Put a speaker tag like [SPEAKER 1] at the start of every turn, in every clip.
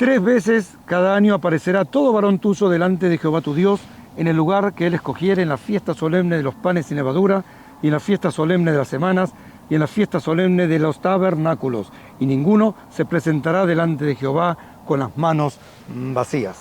[SPEAKER 1] 3 veces cada año aparecerá todo varón tuyo delante de Jehová tu Dios, en el lugar que él escogiere, en la fiesta solemne de los panes sin levadura, y en la fiesta solemne de las semanas, y en la fiesta solemne de los tabernáculos, y ninguno se presentará delante de Jehová con las manos vacías.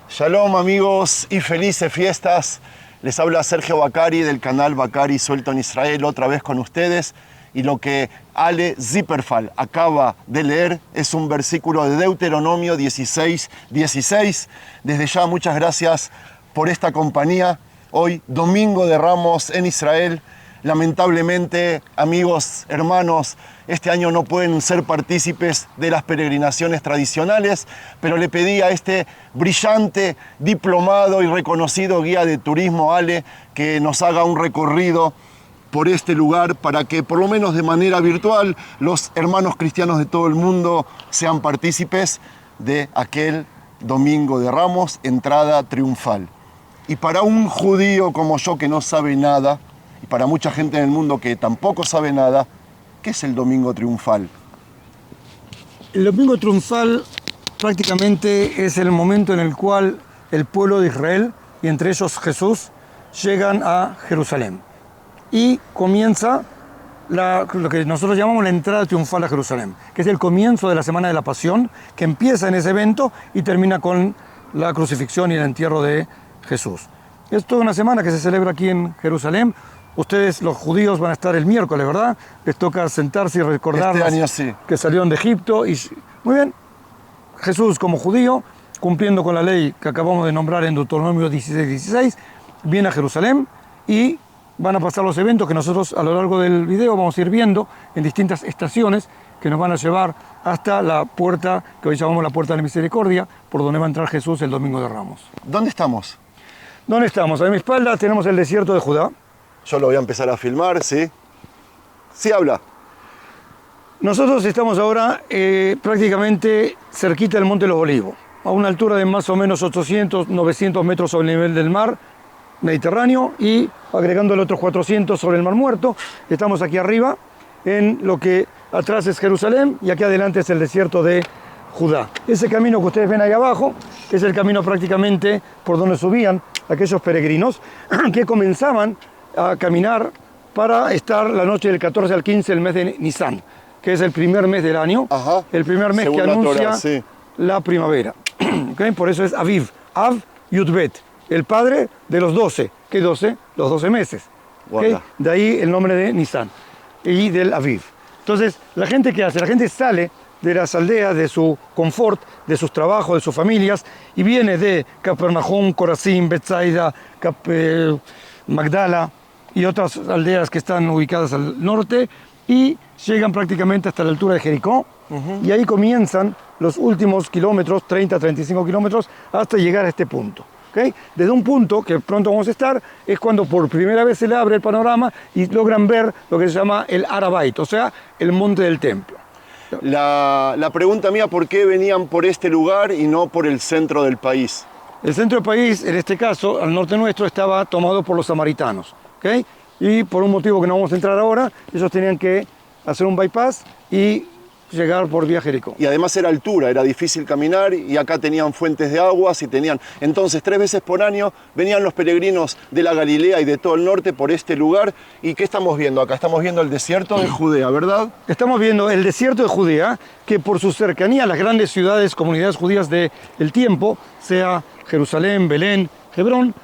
[SPEAKER 2] Shalom amigos y felices fiestas. Les habla Sergio Bacari del canal Bacari Suelto en Israel, otra vez con ustedes. Y lo que Ale Zipperfall acaba de leer es un versículo de Deuteronomio 16:16. Desde ya muchas gracias por esta compañía. Hoy, Domingo de Ramos en Israel. Lamentablemente, amigos, hermanos, este año no pueden ser partícipes de las peregrinaciones tradicionales, pero le pedí a este brillante, diplomado y reconocido guía de turismo, Ale, que nos haga un recorrido por este lugar para que, por lo menos de manera virtual, los hermanos cristianos de todo el mundo sean partícipes de aquel Domingo de Ramos, entrada triunfal. Y para un judío como yo que no sabe nada, y para mucha gente en el mundo que tampoco sabe nada, ¿qué es el Domingo Triunfal?
[SPEAKER 1] El Domingo Triunfal prácticamente es el momento en el cual el pueblo de Israel, y entre ellos Jesús, llegan a Jerusalén. Y comienza lo que nosotros llamamos la entrada triunfal a Jerusalén, que es el comienzo de la Semana de la Pasión, que empieza en ese evento y termina con la crucifixión y el entierro de Jesús. Es toda una semana que se celebra aquí en Jerusalén. Ustedes, los judíos, van a estar el miércoles, ¿verdad? Les toca sentarse y recordar
[SPEAKER 2] este año sí,
[SPEAKER 1] que salieron de Egipto. Y muy bien, Jesús como judío, cumpliendo con la ley que acabamos de nombrar en Deuteronomio 16:16, viene a Jerusalén y van a pasar los eventos que nosotros a lo largo del video vamos a ir viendo en distintas estaciones que nos van a llevar hasta la puerta que hoy llamamos la Puerta de la Misericordia, por donde va a entrar Jesús el Domingo de Ramos.
[SPEAKER 2] ¿Dónde estamos?
[SPEAKER 1] ¿Dónde estamos? A mi espalda tenemos el desierto de Judá.
[SPEAKER 2] Yo lo voy a empezar a filmar, ¿sí? Sí, habla.
[SPEAKER 1] Nosotros estamos ahora prácticamente cerquita del Monte de los Olivos, a una altura de más o menos 800, 900 metros sobre el nivel del mar Mediterráneo y agregándole otros 400 sobre el Mar Muerto. Estamos aquí arriba en lo que atrás es Jerusalén y aquí adelante es el desierto de Judá. Ese camino que ustedes ven ahí abajo es el camino prácticamente por donde subían aquellos peregrinos que comenzaban a caminar para estar la noche del 14 al 15 del mes de Nisan, que es el primer mes del año.
[SPEAKER 2] Ajá.
[SPEAKER 1] El primer mes que anuncia
[SPEAKER 2] Torah, sí,
[SPEAKER 1] la primavera. ¿Okay? Por eso es Aviv, Av Yudbet, el padre de los 12. ¿Qué 12? Los 12 meses. ¿Okay? De ahí el nombre de Nisan y del Aviv. Entonces, ¿la gente qué hace? La gente sale de las aldeas, de su confort, de sus trabajos, de sus familias, y viene de Capernaum, Corazín, Betsaida, Magdala y otras aldeas que están ubicadas al norte, y llegan prácticamente hasta la altura de Jericó, y ahí comienzan los últimos kilómetros, 30, 35 kilómetros, hasta llegar a este punto. ¿Okay? Desde un punto que pronto vamos a estar, es cuando por primera vez se le abre el panorama y logran ver lo que se llama el Arabait, o sea, el monte del templo.
[SPEAKER 2] La pregunta mía, ¿por qué venían por este lugar y no por el centro del país?
[SPEAKER 1] El centro del país, en este caso, al norte nuestro, estaba tomado por los samaritanos. ¿Okay? Y por un motivo que no vamos a entrar ahora, ellos tenían que hacer un bypass y llegar por vía Jericó.
[SPEAKER 2] Y además era altura, era difícil caminar y acá tenían fuentes de aguas y tenían... Entonces 3 veces por año venían los peregrinos de la Galilea y de todo el norte por este lugar. ¿Y qué estamos viendo acá? Estamos viendo el desierto de Judea, ¿verdad?
[SPEAKER 1] Estamos viendo el desierto de Judea, que por su cercanía a las grandes ciudades, comunidades judías del tiempo, sea Jerusalén, Belén, Hebrón,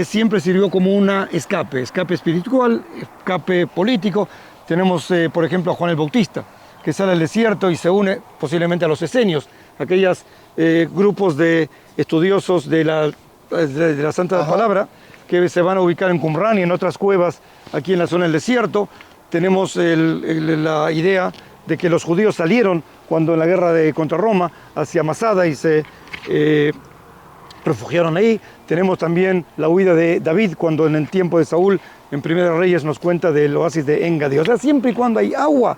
[SPEAKER 1] siempre sirvió como una escape espiritual, escape político. Tenemos, por ejemplo, a Juan el Bautista, que sale al desierto y se une posiblemente a los esenios, aquellos grupos de estudiosos de la Santa Palabra, que se van a ubicar en Qumran y en otras cuevas aquí en la zona del desierto. Tenemos la idea de que los judíos salieron cuando en la guerra contra Roma hacia Masada y se refugiaron ahí. Tenemos también la huida de David cuando en el tiempo de Saúl, en Primera Reyes, nos cuenta del oasis de Engadi. O sea, siempre y cuando hay agua,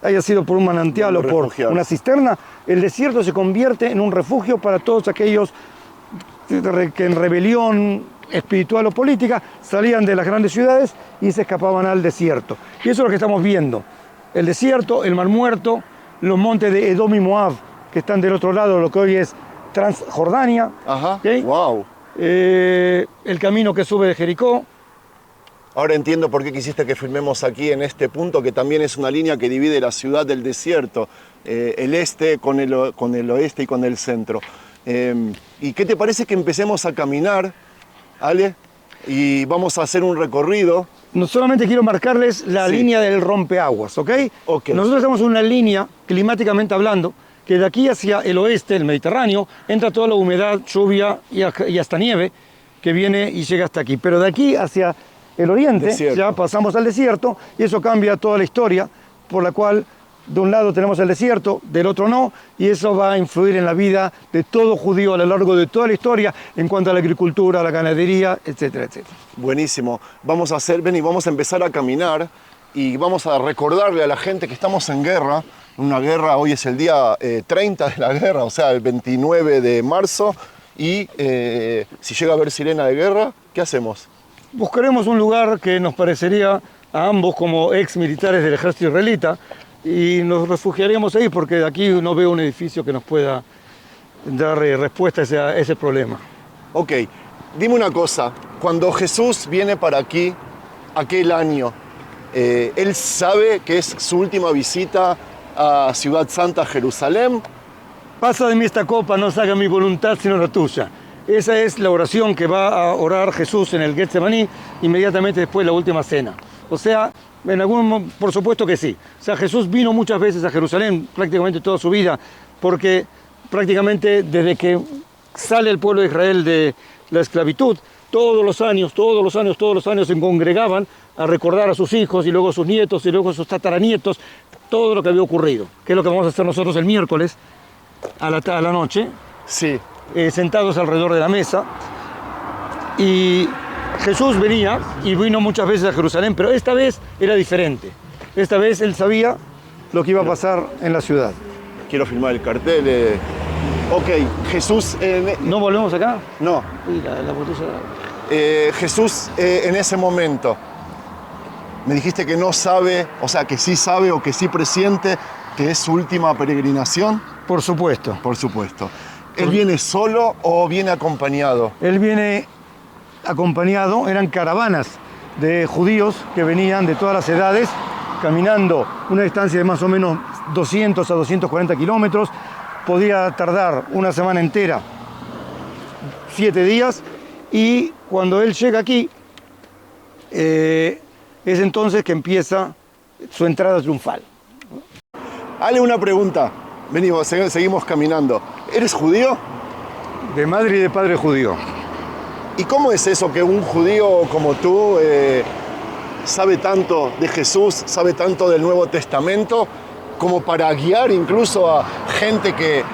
[SPEAKER 1] haya sido por un manantial o por una cisterna, el desierto se convierte en un refugio para todos aquellos que en rebelión espiritual o política salían de las grandes ciudades y se escapaban al desierto. Y eso es lo que estamos viendo. El desierto, el Mar Muerto, los montes de Edom y Moab, que están del otro lado, lo que hoy es Transjordania.
[SPEAKER 2] Ajá,
[SPEAKER 1] ¿Ok?
[SPEAKER 2] wow.
[SPEAKER 1] El camino que sube de Jericó.
[SPEAKER 2] Ahora entiendo por qué quisiste que filmemos aquí en este punto, que también es una línea que divide la ciudad del desierto, el este con el oeste y con el centro. ¿Y qué te parece que empecemos a caminar, Ale? Y vamos a hacer un recorrido.
[SPEAKER 1] No solamente quiero marcarles la
[SPEAKER 2] Sí.
[SPEAKER 1] línea del rompeaguas, ¿ok?
[SPEAKER 2] Ok.
[SPEAKER 1] Nosotros tenemos una línea, climáticamente hablando, que de aquí hacia el oeste, el Mediterráneo, entra toda la humedad, lluvia y hasta nieve que viene y llega hasta aquí. Pero de aquí hacia el oriente
[SPEAKER 2] Desierto.
[SPEAKER 1] ya pasamos al desierto y eso cambia toda la historia, por la cual de un lado tenemos el desierto, del otro no, y eso va a influir en la vida de todo judío a lo largo de toda la historia en cuanto a la agricultura, a la ganadería, etcétera, etcétera.
[SPEAKER 2] Buenísimo. Vamos a empezar a caminar y vamos a recordarle a la gente que estamos en guerra. Una guerra, hoy es el día 30 de la guerra, o sea, el 29 de marzo. Y si llega a haber sirena de guerra, ¿qué hacemos?
[SPEAKER 1] Buscaremos un lugar que nos parecería a ambos como ex militares del ejército israelita y nos refugiaríamos ahí porque de aquí no veo un edificio que nos pueda dar respuesta a ese problema.
[SPEAKER 2] Ok, dime una cosa. Cuando Jesús viene para aquí, aquel año, ¿él sabe que es su última visita a Ciudad Santa, Jerusalén?
[SPEAKER 1] Pasa de mí esta copa, no se haga mi voluntad sino la tuya. Esa es la oración que va a orar Jesús en el Getsemaní inmediatamente después de la última cena. O sea, por supuesto que sí. O sea, Jesús vino muchas veces a Jerusalén, prácticamente toda su vida, porque prácticamente desde que sale el pueblo de Israel de la esclavitud, todos los años se congregaban a recordar a sus hijos y luego a sus nietos y luego a sus tataranietos todo lo que había ocurrido, que es lo que vamos a hacer nosotros el miércoles a la noche,
[SPEAKER 2] Sí.
[SPEAKER 1] sentados alrededor de la mesa. Y Jesús venía y vino muchas veces a Jerusalén, pero esta vez era diferente. Esta vez él sabía lo que iba a pasar en la ciudad.
[SPEAKER 2] Quiero filmar el cartel. Ok, Jesús...
[SPEAKER 1] ¿No volvemos acá?
[SPEAKER 2] no,
[SPEAKER 1] Uy, la botella...
[SPEAKER 2] Jesús en ese momento, me dijiste que no sabe, o sea, que sí sabe o que sí presiente que es su última peregrinación.
[SPEAKER 1] Por supuesto.
[SPEAKER 2] Por supuesto. ¿Él viene solo o viene acompañado?
[SPEAKER 1] Él viene acompañado, eran caravanas de judíos que venían de todas las edades, caminando una distancia de más o menos 200 a 240 kilómetros. Podía tardar una semana entera, 7 días, y cuando él llega aquí, es entonces que empieza su entrada triunfal.
[SPEAKER 2] Hale una pregunta. Venimos, seguimos caminando. ¿Eres judío?
[SPEAKER 1] De madre y de padre judío.
[SPEAKER 2] ¿Y cómo es eso que un judío como tú sabe tanto de Jesús, sabe tanto del Nuevo Testamento, como para guiar incluso a gente que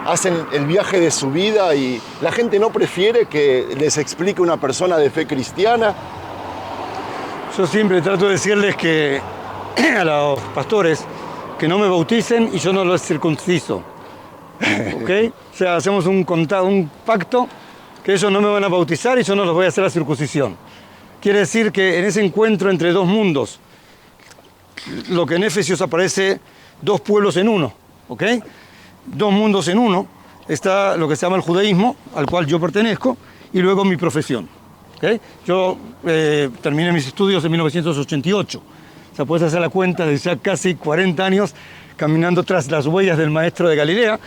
[SPEAKER 2] hacen el viaje de su vida y la gente no prefiere que les explique una persona de fe cristiana?
[SPEAKER 1] Yo siempre trato de decirles que a los pastores que no me bauticen y yo no los circunciso. ¿Ok? O sea, hacemos un pacto que ellos no me van a bautizar y yo no los voy a hacer la circuncisión. Quiere decir que en ese encuentro entre dos mundos, lo que en Efesios aparece dos pueblos en uno, ¿ok? Dos mundos en uno, está lo que se llama el judaísmo, al cual yo pertenezco, y luego mi profesión. ¿Okay? Yo terminé mis estudios en 1988. O sea, puedes hacer la cuenta de ya casi 40 años caminando tras las huellas del maestro de Galilea,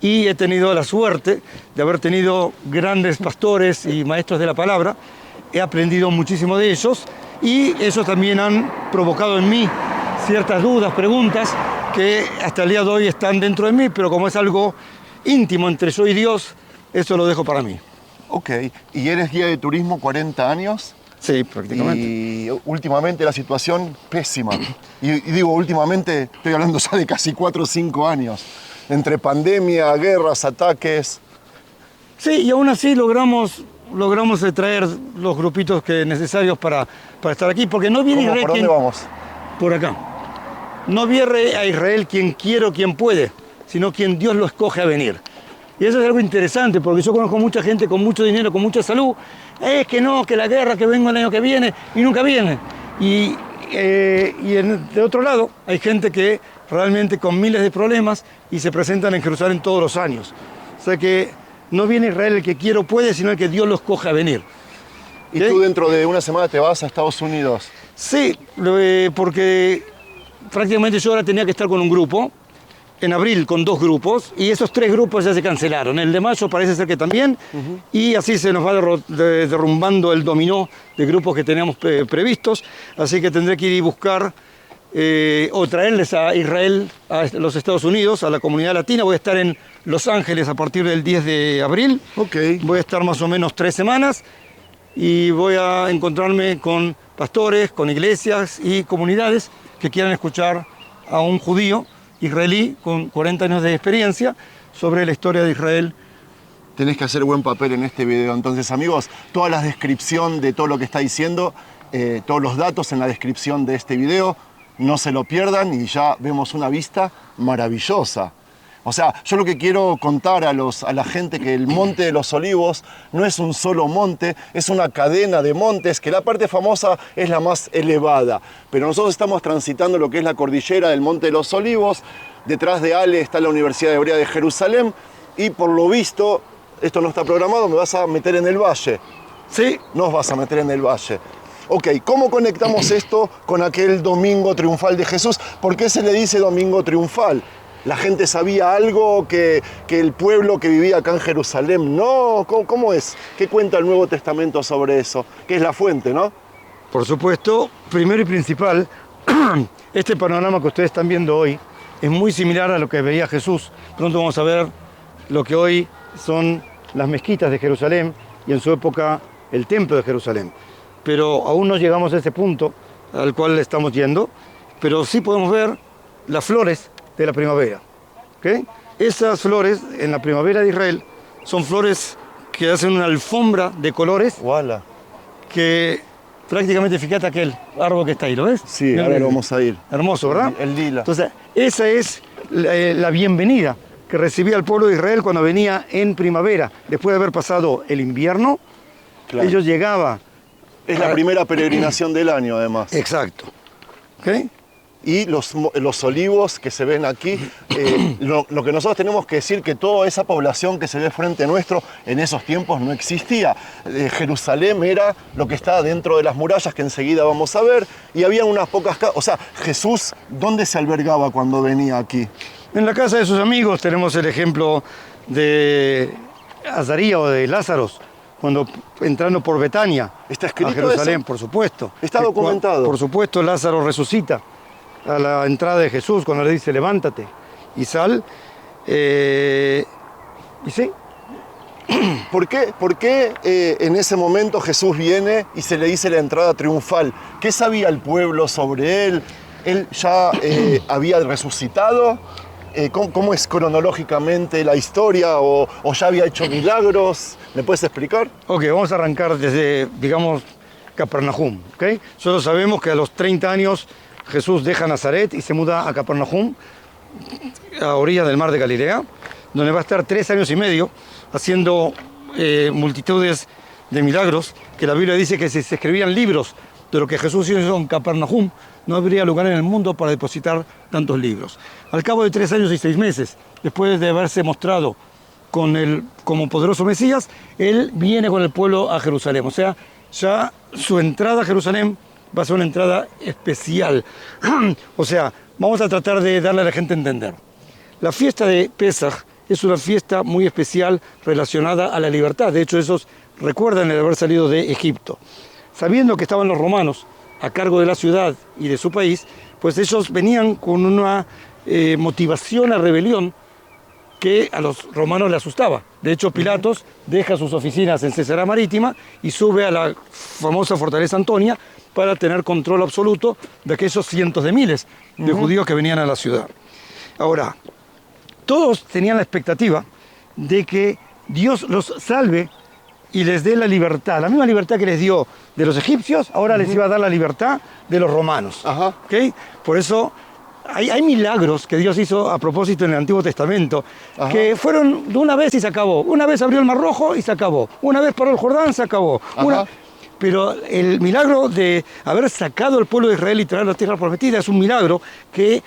[SPEAKER 1] y he tenido la suerte de haber tenido grandes pastores y maestros de la palabra. He aprendido muchísimo de ellos y ellos también han provocado en mí ciertas dudas, preguntas que hasta el día de hoy están dentro de mí, pero como es algo íntimo entre yo y Dios, eso lo dejo para mí.
[SPEAKER 2] Ok, ¿y eres guía de turismo 40 años?
[SPEAKER 1] Sí, prácticamente.
[SPEAKER 2] Y últimamente la situación pésima. Y digo últimamente, estoy hablando ya de casi 4 o 5 años. Entre pandemia, guerras, ataques.
[SPEAKER 1] Sí, y aún así logramos traer los grupitos necesarios para estar aquí, porque no viene Israel
[SPEAKER 2] ¿Por dónde vamos?
[SPEAKER 1] por acá. No viene a Israel quien quiere o quien puede, sino quien Dios lo escoge a venir. Y eso es algo interesante, porque yo conozco mucha gente con mucho dinero, con mucha salud. Es que no, que la guerra, que vengo el año que viene, y nunca viene. Y de otro lado hay gente que realmente con miles de problemas y se presentan en Jerusalén todos los años. O sea que no viene Israel el que quiere o puede, sino el que Dios lo escoge a venir.
[SPEAKER 2] ¿Y tú dentro de una semana te vas a Estados Unidos?
[SPEAKER 1] Sí, porque prácticamente yo ahora tenía que estar con un grupo, en abril con 2 grupos, y esos 3 grupos ya se cancelaron. El de mayo parece ser que también, y así se nos va derrumbando el dominó de grupos que teníamos previstos, así que tendré que ir y buscar o traerles a Israel, a los Estados Unidos, a la comunidad latina. Voy a estar en Los Ángeles a partir del 10 de abril.
[SPEAKER 2] Okay.
[SPEAKER 1] Voy a estar más o menos 3 semanas y voy a encontrarme con pastores, con iglesias y comunidades que quieran escuchar a un judío israelí con 40 años de experiencia sobre la historia de Israel.
[SPEAKER 2] Tenés que hacer buen papel en este video. Entonces, amigos, toda la descripción de todo lo que está diciendo, todos los datos en la descripción de este video, no se lo pierdan y ya vemos una vista maravillosa. O sea, yo lo que quiero contar a la gente que el Monte de los Olivos no es un solo monte, es una cadena de montes, que la parte famosa es la más elevada. Pero nosotros estamos transitando lo que es la cordillera del Monte de los Olivos. Detrás de Ale está la Universidad Hebrea de Jerusalén y por lo visto, esto no está programado, me vas a meter en el valle.
[SPEAKER 1] Sí.
[SPEAKER 2] Nos vas a meter en el valle. Ok, ¿cómo conectamos esto con aquel domingo triunfal de Jesús? ¿Por qué se le dice domingo triunfal? ¿La gente sabía algo que el pueblo que vivía acá en Jerusalén no? ¿Cómo es? ¿Qué cuenta el Nuevo Testamento sobre eso? Que es la fuente, ¿no?
[SPEAKER 1] Por supuesto, primero y principal, este panorama que ustedes están viendo hoy es muy similar a lo que veía Jesús. Pronto vamos a ver lo que hoy son las mezquitas de Jerusalén y en su época el templo de Jerusalén. Pero aún no llegamos a ese punto al cual estamos yendo, pero sí podemos ver las flores de la primavera. ¿Okay? Esas flores en la primavera de Israel son flores que hacen una alfombra de colores.
[SPEAKER 2] ¡Wala!
[SPEAKER 1] Que prácticamente, fíjate aquel árbol que está ahí, ¿lo ves?
[SPEAKER 2] Sí, ahora lo vamos a ir.
[SPEAKER 1] Hermoso, ¿verdad?
[SPEAKER 2] El lila.
[SPEAKER 1] Entonces, esa es la bienvenida que recibía el pueblo de Israel cuando venía en primavera. Después de haber pasado el invierno,
[SPEAKER 2] Claro.
[SPEAKER 1] ellos llegaban.
[SPEAKER 2] Es la primera peregrinación del año, además.
[SPEAKER 1] Exacto. ¿Okay?
[SPEAKER 2] Y los olivos que se ven aquí, lo que nosotros tenemos que decir que toda esa población que se ve frente nuestro en esos tiempos no existía. Jerusalén era lo que está dentro de las murallas que enseguida vamos a ver y había unas pocas casas. O sea, Jesús, ¿dónde se albergaba cuando venía aquí?
[SPEAKER 1] En la casa de sus amigos tenemos el ejemplo de Azaría o de Lázaro, cuando entrando por Betania
[SPEAKER 2] ¿Está escrito
[SPEAKER 1] a Jerusalén,
[SPEAKER 2] eso?
[SPEAKER 1] por supuesto.
[SPEAKER 2] ¿Está documentado?
[SPEAKER 1] Por supuesto, Lázaro resucita a la entrada de Jesús cuando le dice levántate y sal. Y sí.
[SPEAKER 2] ¿Por qué en ese momento Jesús viene y se le dice la entrada triunfal? ¿Qué sabía el pueblo sobre él? ¿Él ya había resucitado? ¿Cómo es cronológicamente la historia? ¿O ya había hecho milagros? ¿Me puedes explicar?
[SPEAKER 1] Ok, vamos a arrancar desde, digamos, Capernaum. ¿Okay? Solo sabemos que a los 30 años Jesús deja Nazaret y se muda a Capernaum, a orillas del mar de Galilea, donde va a estar 3 años y medio haciendo multitudes de milagros, que la Biblia dice que si se escribían libros de lo que Jesús hizo en Capernaum, no habría lugar en el mundo para depositar tantos libros. Al cabo de 3 años y 6 meses, después de haberse mostrado como poderoso Mesías, él viene con el pueblo a Jerusalén. O sea, ya su entrada a Jerusalén va a ser una entrada especial. O sea, vamos a tratar de darle a la gente a entender. La fiesta de Pesaj es una fiesta muy especial relacionada a la libertad. De hecho, esos recuerdan el haber salido de Egipto. Sabiendo que estaban los romanos a cargo de la ciudad y de su país, pues ellos venían con una motivación a rebelión que a los romanos les asustaba. De hecho, Pilatos deja sus oficinas en Cesarea Marítima y sube a la famosa fortaleza Antonia para tener control absoluto de aquellos cientos de miles de judíos que venían a la ciudad. Ahora, todos tenían la expectativa de que Dios los salve y les dé la libertad, la misma libertad que les dio de los egipcios, ahora les iba a dar la libertad de los romanos. ¿Okay? Por eso hay milagros que Dios hizo a propósito en el Antiguo Testamento, que fueron de una vez y se acabó. Una vez abrió el Mar Rojo y se acabó. Una vez paró el Jordán, se acabó. Pero el milagro de haber sacado al pueblo de Israel y traer a la tierra prometida es un milagro que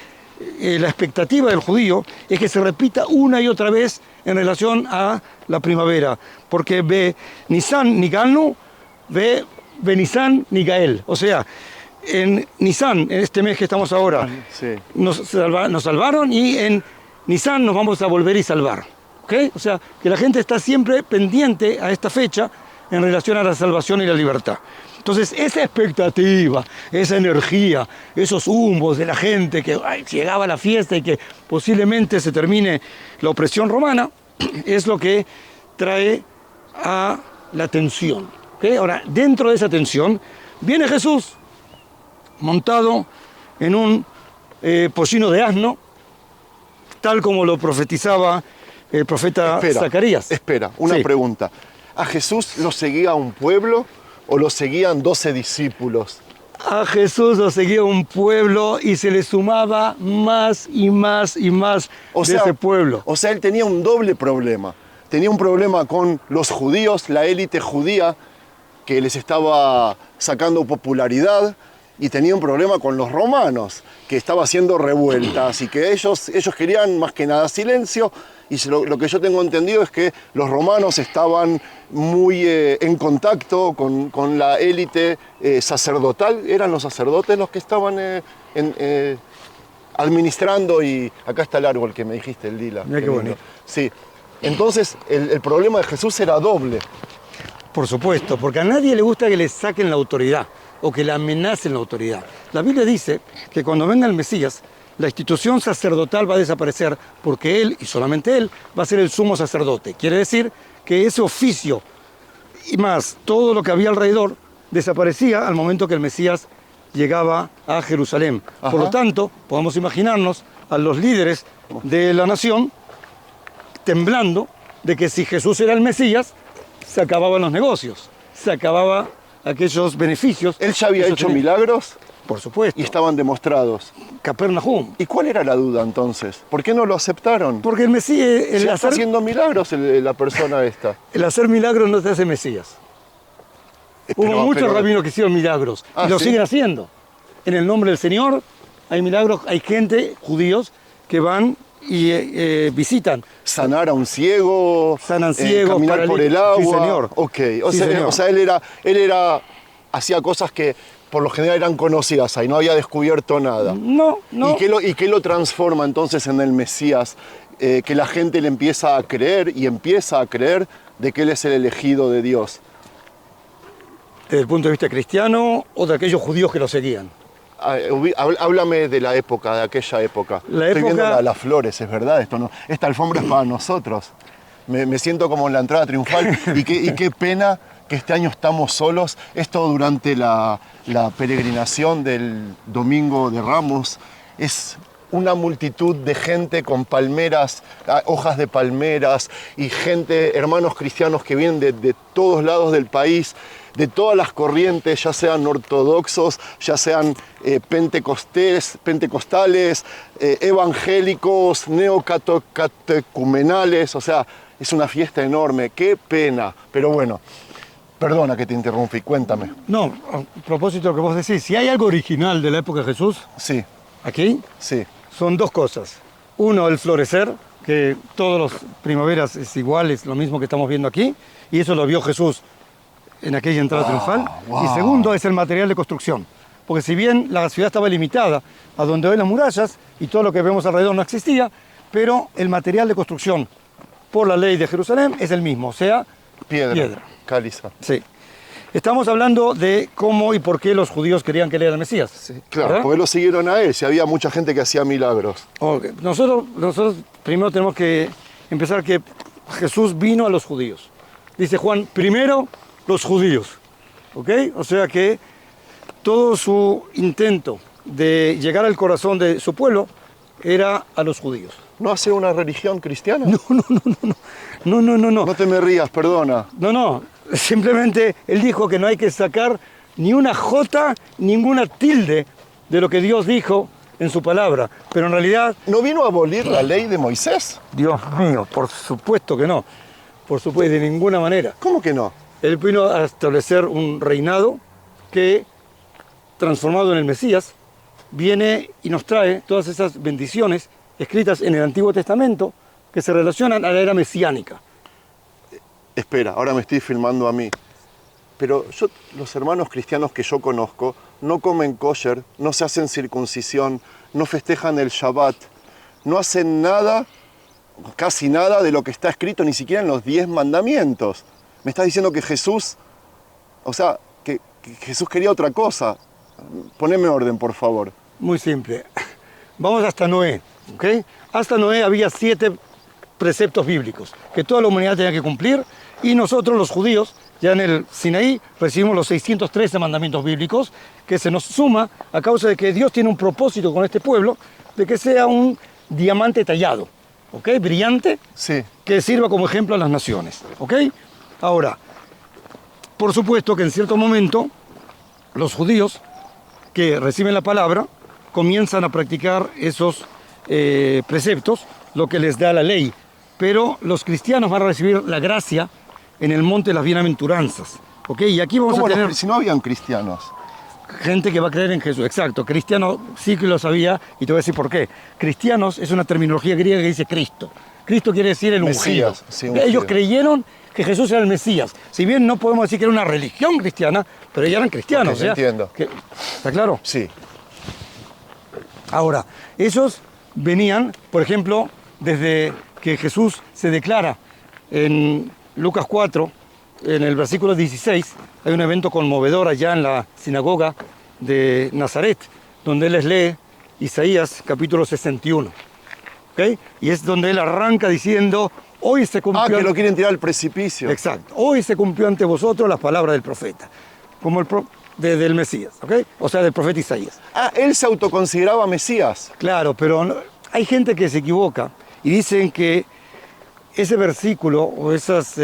[SPEAKER 1] la expectativa del judío es que se repita una y otra vez en relación a la primavera. Porque ve Nisan Nigalnu, ve Nisan Nigael. O sea, en Nisan, en este mes que estamos ahora,
[SPEAKER 2] Sí.
[SPEAKER 1] nos salvaron, y en Nisan nos vamos a volver y salvar. ¿Okay? O sea, que la gente está siempre pendiente a esta fecha en relación a la salvación y la libertad. Entonces, esa expectativa, esa energía, esos humbos de la gente que llegaba a la fiesta y que posiblemente se termine la opresión romana, es lo que trae a la tensión. ¿Okay? Ahora, dentro de esa tensión, viene Jesús montado en un pollino de asno, tal como lo profetizaba el profeta Zacarías.
[SPEAKER 2] Espera, una
[SPEAKER 1] Sí.
[SPEAKER 2] pregunta. ¿A Jesús lo seguía un pueblo o lo seguían 12 discípulos?
[SPEAKER 1] A Jesús lo seguía un pueblo y se le sumaba más y más y más de ese pueblo.
[SPEAKER 2] O sea, él tenía un doble problema. Tenía un problema con los judíos, la élite judía, que les estaba sacando popularidad, y tenía un problema con los romanos, que estaba haciendo revueltas y que ellos querían más que nada silencio. Y lo que yo tengo entendido es que los romanos estaban muy en contacto con la élite sacerdotal. Eran los sacerdotes los que estaban administrando, y acá está el árbol que me dijiste, el lila.
[SPEAKER 1] Mirá qué bonito.
[SPEAKER 2] Sí. Entonces el problema de Jesús era doble.
[SPEAKER 1] Por supuesto, porque a nadie le gusta que le saquen la autoridad o que le amenacen la autoridad. La Biblia dice que cuando venga el Mesías, la institución sacerdotal va a desaparecer porque él, y solamente él, va a ser el sumo sacerdote. Quiere decir que ese oficio y más todo lo que había alrededor desaparecía al momento que el Mesías llegaba a Jerusalén.
[SPEAKER 2] Ajá.
[SPEAKER 1] Por lo tanto, podemos imaginarnos a los líderes de la nación temblando de que si Jesús era el Mesías, se acababan los negocios, se acababan aquellos beneficios.
[SPEAKER 2] Él ya había
[SPEAKER 1] que
[SPEAKER 2] hecho
[SPEAKER 1] sostenía.
[SPEAKER 2] milagros
[SPEAKER 1] Por supuesto.
[SPEAKER 2] y estaban demostrados.
[SPEAKER 1] Capernaum.
[SPEAKER 2] ¿Y cuál era la duda entonces? ¿Por qué no lo aceptaron?
[SPEAKER 1] Porque el Mesías,
[SPEAKER 2] Si está haciendo milagros la persona esta.
[SPEAKER 1] el hacer milagros no te hace Mesías. Hubo muchos rabinos que hicieron milagros y lo
[SPEAKER 2] ¿sí?
[SPEAKER 1] siguen haciendo. En el nombre del Señor hay milagros, hay gente, judíos, que van y visitan.
[SPEAKER 2] Sanar a un ciego,
[SPEAKER 1] Sanan ciegos,
[SPEAKER 2] caminar por el
[SPEAKER 1] paralíticos.
[SPEAKER 2] agua.
[SPEAKER 1] Sí, señor.
[SPEAKER 2] Ok,
[SPEAKER 1] Sí, señor.
[SPEAKER 2] o sea, él hacía cosas que por lo general eran conocidas ahí, no había descubierto nada.
[SPEAKER 1] No.
[SPEAKER 2] ¿Y qué lo transforma entonces en el Mesías? Que la gente le empieza a creer y empieza a creer de que él es el elegido de Dios.
[SPEAKER 1] Desde el punto de vista cristiano o de aquellos judíos que lo seguían.
[SPEAKER 2] Háblame de la época, de aquella época.
[SPEAKER 1] La
[SPEAKER 2] Estoy viendo
[SPEAKER 1] época-
[SPEAKER 2] las flores, es verdad, esta alfombra es para nosotros. Me siento como en la entrada triunfal y qué pena que este año estamos solos. Esto durante la peregrinación del Domingo de Ramos. Es una multitud de gente con palmeras, hojas de palmeras, y gente, hermanos cristianos que vienen de todos lados del país, de todas las corrientes, ya sean ortodoxos, ya sean pentecostales, evangélicos, neocatecumenales. O sea, es una fiesta enorme. Qué pena. Pero bueno, perdona que te interrumpí, cuéntame.
[SPEAKER 1] No, a propósito de lo que vos decís, si hay algo original de la época de Jesús,
[SPEAKER 2] Sí,
[SPEAKER 1] aquí,
[SPEAKER 2] sí.
[SPEAKER 1] son dos cosas. Uno, el florecer, que todas las primaveras es igual, es lo mismo que estamos viendo aquí, y eso lo vio Jesús en aquella entrada triunfal.
[SPEAKER 2] wow.
[SPEAKER 1] Y segundo, es el material de construcción. Porque si bien la ciudad estaba limitada a donde ven las murallas y todo lo que vemos alrededor no existía, pero el material de construcción por la ley de Jerusalén es el mismo, o sea,
[SPEAKER 2] Piedra. Caliza.
[SPEAKER 1] Sí. Estamos hablando de cómo y por qué los judíos querían que él era el Mesías.
[SPEAKER 2] Claro,
[SPEAKER 1] ¿verdad?
[SPEAKER 2] porque lo siguieron a él, si había mucha gente que hacía milagros.
[SPEAKER 1] Ok. Nosotros primero tenemos que empezar que Jesús vino a los judíos. Dice Juan, primero los judíos. ¿Ok? O sea que todo su intento de llegar al corazón de su pueblo era a los judíos.
[SPEAKER 2] ¿No hace una religión cristiana?
[SPEAKER 1] No.
[SPEAKER 2] No te me rías, perdona.
[SPEAKER 1] No. Simplemente él dijo que no hay que sacar ni una jota, ninguna tilde de lo que Dios dijo en su palabra. Pero en realidad,
[SPEAKER 2] ¿No vino a abolir la ley de Moisés?
[SPEAKER 1] Dios mío, por supuesto que no. Por supuesto, de ninguna manera.
[SPEAKER 2] ¿Cómo que no?
[SPEAKER 1] Él vino a establecer un reinado que, transformado en el Mesías, viene y nos trae todas esas bendiciones escritas en el Antiguo Testamento que se relacionan a la era mesiánica.
[SPEAKER 2] Espera, ahora me estoy filmando a mí. Pero los hermanos cristianos que yo conozco no comen kosher, no se hacen circuncisión, no festejan el Shabbat, no hacen nada, casi nada de lo que está escrito, ni siquiera en los 10 mandamientos. Me estás diciendo que Jesús, o sea, que Jesús quería otra cosa. Poneme orden, por favor.
[SPEAKER 1] Muy simple. Vamos hasta Noé, ¿ok? Hasta Noé había 7 preceptos bíblicos que toda la humanidad tenía que cumplir, y nosotros, los judíos, ya en el Sinaí, recibimos los 613 mandamientos bíblicos, que se nos suma a causa de que Dios tiene un propósito con este pueblo, de que sea un diamante tallado, ¿ok? Brillante,
[SPEAKER 2] Sí.
[SPEAKER 1] que sirva como ejemplo a las naciones, ¿ok? Ahora, por supuesto que en cierto momento los judíos que reciben la palabra comienzan a practicar esos preceptos, lo que les da la ley, pero los cristianos van a recibir la gracia en el monte de las bienaventuranzas, ¿ok? Y aquí vamos a tener
[SPEAKER 2] Si no habían cristianos.
[SPEAKER 1] gente que va a creer en Jesús. Exacto, cristiano sí que lo sabía, y te voy a decir por qué. Cristianos es una terminología griega que dice Cristo. Cristo quiere decir el ungido.
[SPEAKER 2] Mesías, sí, ungido.
[SPEAKER 1] Ellos creyeron que Jesús era el Mesías. Si bien no podemos decir que era una religión cristiana, pero ellos eran cristianos.
[SPEAKER 2] Ok, entiendo.
[SPEAKER 1] ¿Está claro?
[SPEAKER 2] Sí.
[SPEAKER 1] Ahora, ellos venían, por ejemplo, desde que Jesús se declara en Lucas 4, en el versículo 16, hay un evento conmovedor allá en la sinagoga de Nazaret, donde él les lee Isaías capítulo 61. ¿Ok? Y es donde él arranca diciendo, hoy se cumplió...
[SPEAKER 2] Que lo quieren tirar al precipicio.
[SPEAKER 1] Exacto. Hoy se cumplió ante vosotros la palabra del profeta, como del Mesías, ¿ok? O sea, del profeta Isaías.
[SPEAKER 2] Él se autoconsideraba Mesías.
[SPEAKER 1] Claro, pero hay gente que se equivoca y dicen que ese versículo o esas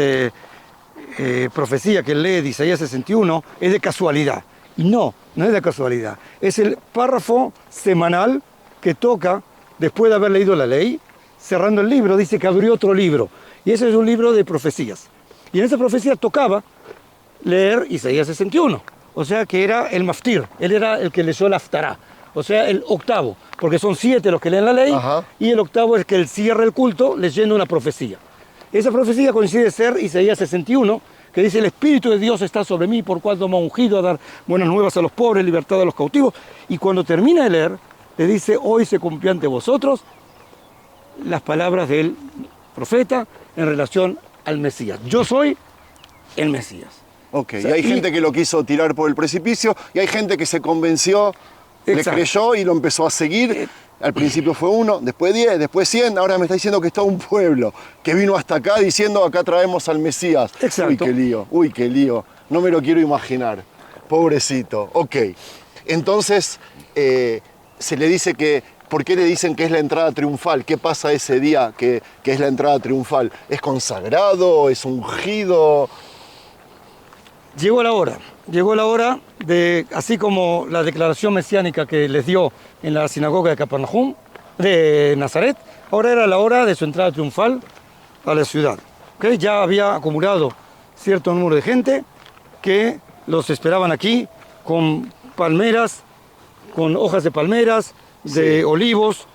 [SPEAKER 1] profecías que él lee de Isaías 61 es de casualidad. Y no es de casualidad. Es el párrafo semanal que toca después de haber leído la ley. Cerrando el libro, dice que abrió otro libro. Y ese es un libro de profecías. Y en esa profecía tocaba leer Isaías 61. O sea que era el maftir. Él era el que leyó el haftará. O sea, el octavo. Porque son 7 los que leen la ley.
[SPEAKER 2] Ajá.
[SPEAKER 1] Y el octavo es que él cierra el culto leyendo una profecía. Esa profecía coincide ser Isaías 61, que dice: el Espíritu de Dios está sobre mí, por cuanto me ha ungido a dar buenas nuevas a los pobres, libertad a los cautivos. Y cuando termina de leer, le dice: hoy se cumplió ante vosotros las palabras del profeta en relación al Mesías. Yo soy el Mesías.
[SPEAKER 2] Ok,
[SPEAKER 1] O sea,
[SPEAKER 2] y hay gente que lo quiso tirar por el precipicio, y hay gente que se convenció,
[SPEAKER 1] Exacto.
[SPEAKER 2] le creyó y lo empezó a seguir. Al principio fue 1, después 10, después 100, ahora me está diciendo que es todo un pueblo que vino hasta acá diciendo: acá traemos al Mesías.
[SPEAKER 1] Exacto.
[SPEAKER 2] Uy, qué lío, no me lo quiero imaginar. Pobrecito. Ok, entonces se le dice que, ¿por qué le dicen que es la entrada triunfal? ¿Qué pasa ese día que es la entrada triunfal? ¿Es consagrado? ¿Es ungido?
[SPEAKER 1] Llegó la hora de, así como la declaración mesiánica que les dio en la sinagoga de Capernaum, de Nazaret, ahora era la hora de su entrada triunfal a la ciudad. ¿Okay? Ya había acumulado cierto número de gente que los esperaban aquí con palmeras, con hojas de palmeras, de olivos,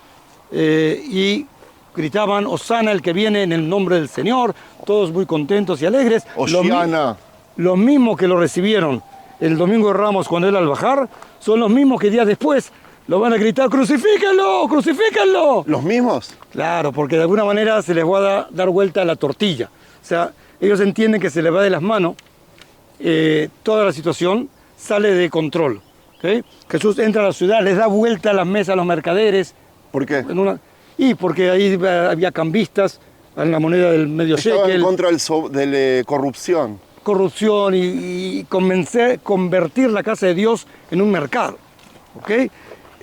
[SPEAKER 1] y gritaban: Hosana el que viene en el nombre del Señor, todos muy contentos y alegres.
[SPEAKER 2] Hoshiana.
[SPEAKER 1] Los mismos que lo recibieron el domingo de Ramos cuando él al bajar, son los mismos que días después lo van a gritar: ¡crucifíquenlo! ¡Crucifíquenlo!
[SPEAKER 2] ¿Los mismos?
[SPEAKER 1] Claro, porque de alguna manera se les va a dar vuelta a la tortilla. O sea, ellos entienden que se les va de las manos, toda la situación sale de control. ¿Okay? Jesús entra a la ciudad, les da vuelta a las mesas a los mercaderes.
[SPEAKER 2] ¿Por qué?
[SPEAKER 1] Y porque ahí había cambistas en la moneda del medio
[SPEAKER 2] Estaba
[SPEAKER 1] shekel.
[SPEAKER 2] en contra de la corrupción.
[SPEAKER 1] Corrupción y convertir la casa de Dios en un mercado. ¿Ok?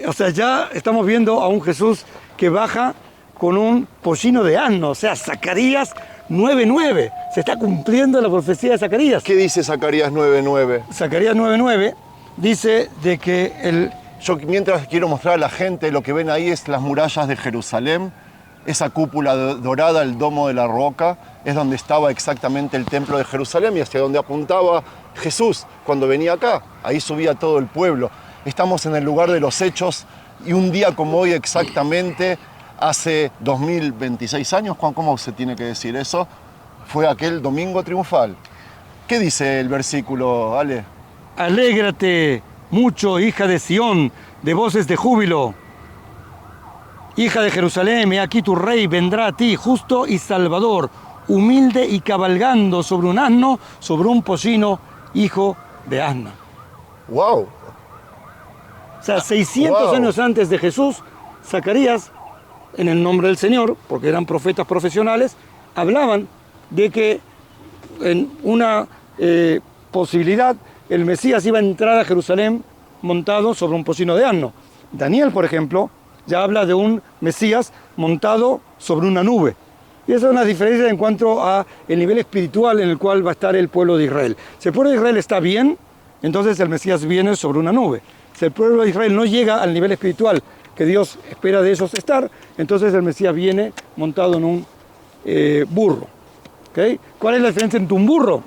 [SPEAKER 1] O sea, ya estamos viendo a un Jesús que baja con un pollino de asno. O sea, Zacarías 9:9. Se está cumpliendo la profecía de Zacarías.
[SPEAKER 2] ¿Qué dice Zacarías 9:9?
[SPEAKER 1] Zacarías 9:9 dice de que
[SPEAKER 2] Yo mientras quiero mostrar a la gente, lo que ven ahí es las murallas de Jerusalén, esa cúpula dorada, el domo de la roca, es donde estaba exactamente el templo de Jerusalén y hacia donde apuntaba Jesús cuando venía acá. Ahí subía todo el pueblo. Estamos en el lugar de los hechos y un día como hoy exactamente, hace 2026 años, ¿cómo se tiene que decir eso? Fue aquel domingo triunfal. ¿Qué dice el versículo, Ale?
[SPEAKER 1] Alégrate mucho, hija de Sión, de voces de júbilo. Hija de Jerusalén, he aquí tu rey vendrá a ti, justo y salvador, humilde y cabalgando sobre un asno, sobre un pollino, hijo de asna.
[SPEAKER 2] ¡Wow!
[SPEAKER 1] O sea, 600 años antes de Jesús, Zacarías, en el nombre del Señor, porque eran profetas profesionales, hablaban de que en una posibilidad el Mesías iba a entrar a Jerusalén montado sobre un pollino de asno. Daniel, por ejemplo, ya habla de un Mesías montado sobre una nube. Y esa es una diferencia en cuanto a el nivel espiritual en el cual va a estar el pueblo de Israel. Si el pueblo de Israel está bien, entonces el Mesías viene sobre una nube. Si el pueblo de Israel no llega al nivel espiritual que Dios espera de ellos estar, entonces el Mesías viene montado en un burro. ¿Okay? ¿Cuál es la diferencia entre un burro?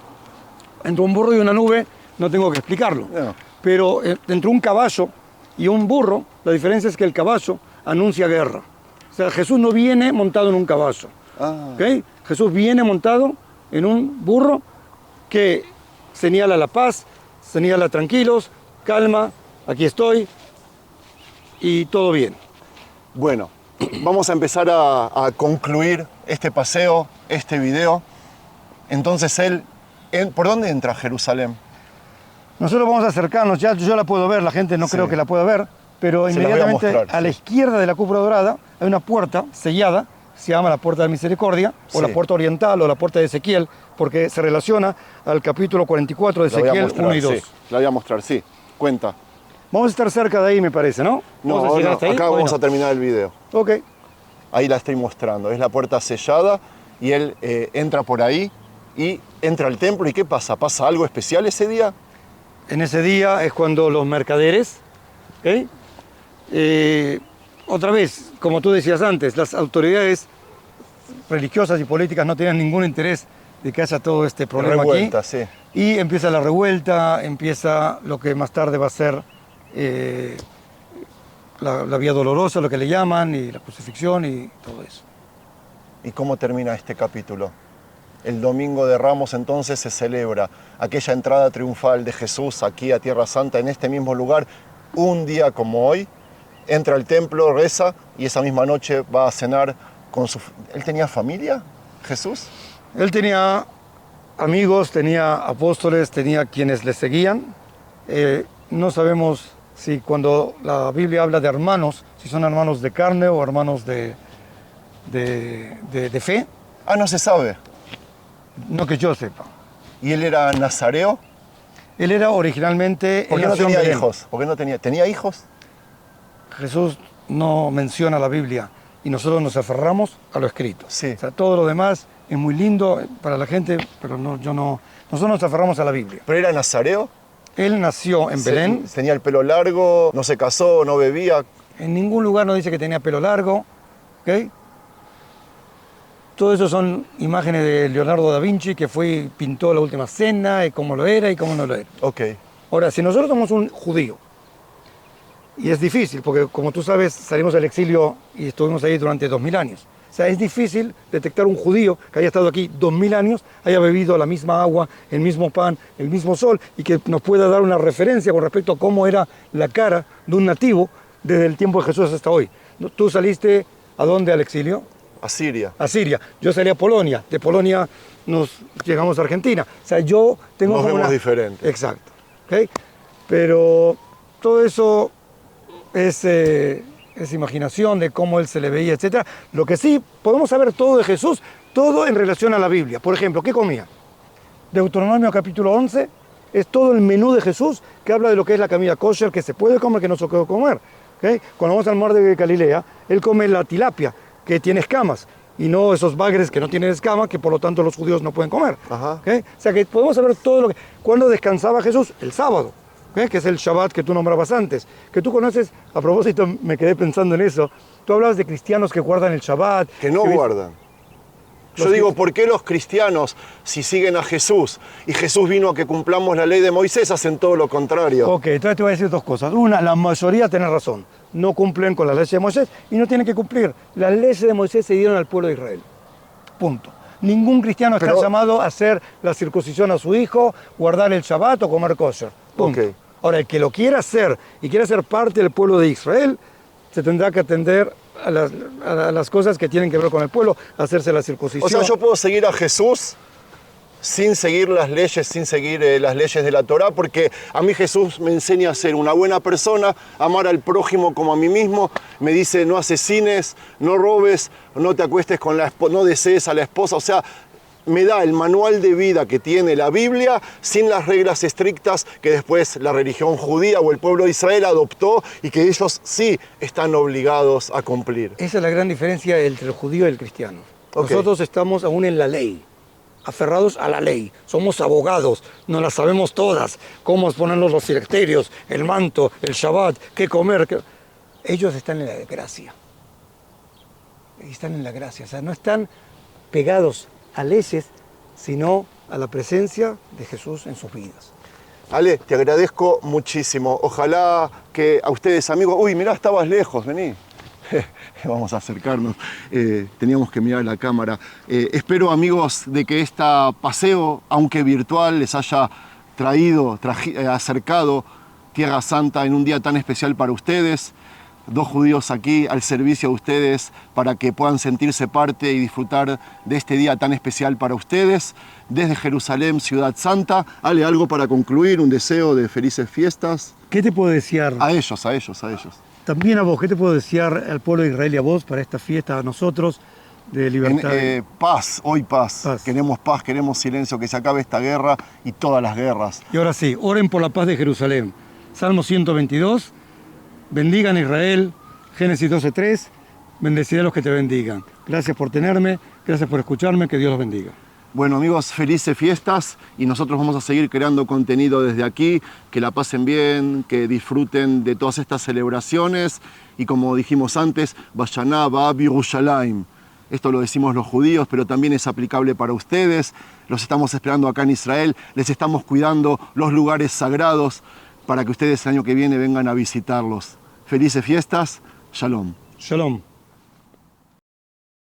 [SPEAKER 1] Entre un burro y una nube no tengo que explicarlo.
[SPEAKER 2] No.
[SPEAKER 1] Pero entre un caballo y un burro, la diferencia es que el caballo anuncia guerra. O sea, Jesús no viene montado en un caballo. ¿Okay? Jesús viene montado en un burro que señala la paz, señala tranquilos, calma, aquí estoy y todo bien.
[SPEAKER 2] Bueno, vamos a empezar a concluir este paseo, este video. Entonces ¿por dónde entra a Jerusalén?
[SPEAKER 1] Nosotros vamos a acercarnos, ya yo la puedo ver, la gente no creo que la pueda ver, pero
[SPEAKER 2] Se las voy a
[SPEAKER 1] inmediatamente
[SPEAKER 2] mostrar,
[SPEAKER 1] a la izquierda de la cúpula dorada hay una puerta sellada, se llama la puerta de misericordia, o la puerta oriental, o la puerta de Ezequiel, porque se relaciona al capítulo 44 de Ezequiel 1 y 2.
[SPEAKER 2] Sí, la voy a mostrar, sí. Cuenta.
[SPEAKER 1] Vamos a estar cerca de ahí, me parece, ¿no?
[SPEAKER 2] No, acá vamos a terminar el video.
[SPEAKER 1] Ok.
[SPEAKER 2] Ahí la estoy mostrando. Es la puerta sellada y él entra por ahí y entra al templo. ¿Y qué pasa? ¿Pasa algo especial ese día?
[SPEAKER 1] En ese día es cuando los mercaderes, ¿okay? Otra vez, como tú decías antes, las autoridades religiosas y políticas no tenían ningún interés de que haya todo este problema
[SPEAKER 2] revuelta,
[SPEAKER 1] aquí.
[SPEAKER 2] Sí.
[SPEAKER 1] Y empieza la revuelta, empieza lo que más tarde va a ser la vía dolorosa, lo que le llaman, y la crucifixión y todo eso.
[SPEAKER 2] ¿Y cómo termina este capítulo? El Domingo de Ramos entonces se celebra aquella entrada triunfal de Jesús aquí a Tierra Santa, en este mismo lugar, un día como hoy. Entra al templo, reza y esa misma noche va a cenar con su... ¿Él tenía familia, Jesús?
[SPEAKER 1] Él tenía amigos, tenía apóstoles, tenía quienes le seguían. No sabemos si cuando la Biblia habla de hermanos, si son hermanos de carne o hermanos de fe.
[SPEAKER 2] Ah, no se sabe.
[SPEAKER 1] No que yo sepa.
[SPEAKER 2] ¿Y él era nazareo?
[SPEAKER 1] Él era originalmente...
[SPEAKER 2] ¿Por qué no tenía hijos? ¿Por qué no tenía? ¿Tenía hijos?
[SPEAKER 1] Jesús no menciona la Biblia y nosotros nos aferramos a lo escrito.
[SPEAKER 2] Sí.
[SPEAKER 1] O sea, todo lo demás es muy lindo para la gente, pero nosotros nos aferramos a la Biblia.
[SPEAKER 2] ¿Pero era nazareo?
[SPEAKER 1] Él nació en Belén.
[SPEAKER 2] Tenía el pelo largo, no se casó, no bebía.
[SPEAKER 1] En ningún lugar nos dice que tenía pelo largo. ¿Okay? Todo eso son imágenes de Leonardo da Vinci, que fue y pintó la Última Cena, y cómo lo era y cómo no lo era.
[SPEAKER 2] Ok.
[SPEAKER 1] Ahora, si nosotros somos un judío, y es difícil, porque como tú sabes, salimos del exilio y estuvimos ahí durante 2000 años. O sea, es difícil detectar un judío que haya estado aquí 2000 años, haya bebido la misma agua, el mismo pan, el mismo sol, y que nos pueda dar una referencia con respecto a cómo era la cara de un nativo desde el tiempo de Jesús hasta hoy. ¿Tú saliste a dónde al exilio?
[SPEAKER 2] A Siria.
[SPEAKER 1] A Siria. Yo salí a Polonia. De Polonia nos llegamos a Argentina. O sea, yo tengo...
[SPEAKER 2] Nos vemos diferentes.
[SPEAKER 1] Exacto. ¿Okay? Pero todo eso es imaginación de cómo él se le veía, etc. Lo que sí, podemos saber todo de Jesús, todo en relación a la Biblia. Por ejemplo, ¿qué comía? Deuteronomio capítulo 11 es todo el menú de Jesús que habla de lo que es la comida kosher, que se puede comer, que no se puede comer. ¿Okay? Cuando vamos al mar de Galilea, él come la tilapia, que tiene escamas, y no esos bagres que no tienen escamas, que por lo tanto los judíos no pueden comer.
[SPEAKER 2] Ajá.
[SPEAKER 1] ¿Okay? O sea que podemos saber todo lo que... ¿Cuándo descansaba Jesús? El sábado. ¿eh? Que es el Shabbat que tú nombrabas antes, que tú conoces. A propósito, me quedé pensando en eso. Tú hablabas de cristianos que guardan el Shabbat.
[SPEAKER 2] Que no guardan. Yo digo, ¿por qué los cristianos, si siguen a Jesús, y Jesús vino a que cumplamos la ley de Moisés, hacen todo lo contrario?
[SPEAKER 1] Ok, entonces te voy a decir dos cosas. Una, la mayoría tiene razón. No cumplen con las leyes de Moisés y no tienen que cumplir. Las leyes de Moisés se dieron al pueblo de Israel. Punto. Ningún cristiano está llamado a hacer la circuncisión a su hijo, guardar el Shabbat o comer kosher. Punto.
[SPEAKER 2] Okay.
[SPEAKER 1] Ahora, el que lo quiera hacer y quiera ser parte del pueblo de Israel, se tendrá que atender a las cosas que tienen que ver con el pueblo, hacerse la circuncisión.
[SPEAKER 2] O sea, yo puedo seguir a Jesús sin seguir las leyes, sin seguir las leyes de la Torá, porque a mí Jesús me enseña a ser una buena persona, amar al prójimo como a mí mismo. Me dice, no asesines, no robes, no te acuestes con la esposa, no desees a la esposa. O sea, me da el manual de vida que tiene la Biblia sin las reglas estrictas que después la religión judía o el pueblo de Israel adoptó y que ellos sí están obligados a cumplir.
[SPEAKER 1] Esa es la gran diferencia entre el judío y el cristiano.
[SPEAKER 2] Okay.
[SPEAKER 1] Nosotros estamos aún en la ley, aferrados a la ley. Somos abogados, no las sabemos todas. Cómo ponernos los filacterios, el manto, el Shabbat, qué comer. Ellos están en la gracia. Están en la gracia, o sea, no están pegados a leyes, sino a la presencia de Jesús en sus vidas.
[SPEAKER 2] Ale, te agradezco muchísimo. Ojalá que a ustedes, amigos... Uy, mirá, estabas lejos, vení. Vamos a acercarnos. Teníamos que mirar la cámara. Espero, amigos, de que este paseo, aunque virtual, les haya acercado Tierra Santa en un día tan especial para ustedes. Dos judíos aquí al servicio de ustedes para que puedan sentirse parte y disfrutar de este día tan especial para ustedes. Desde Jerusalén, Ciudad Santa. Ale, algo para concluir, un deseo de felices fiestas.
[SPEAKER 1] ¿Qué te puedo desear?
[SPEAKER 2] A ellos.
[SPEAKER 1] También a vos, ¿qué te puedo desear al pueblo de Israel y a vos para esta fiesta, a nosotros, de libertad?
[SPEAKER 2] Paz, hoy paz. Queremos paz, queremos silencio, que se acabe esta guerra y todas las guerras.
[SPEAKER 1] Y ahora sí, oren por la paz de Jerusalén. Salmo 122. Bendigan a Israel, Génesis 12:3, bendeciré a los que te bendigan. Gracias por tenerme, gracias por escucharme, que Dios los bendiga.
[SPEAKER 2] Bueno, amigos, felices fiestas y nosotros vamos a seguir creando contenido desde aquí, que la pasen bien, que disfruten de todas estas celebraciones y como dijimos antes, Vashana Ba'ab Yerushalayim. Esto lo decimos los judíos, pero también es aplicable para ustedes. Los estamos esperando acá en Israel, les estamos cuidando los lugares sagrados para que ustedes el año que viene vengan a visitarlos. Felices fiestas, Shalom.
[SPEAKER 1] Shalom.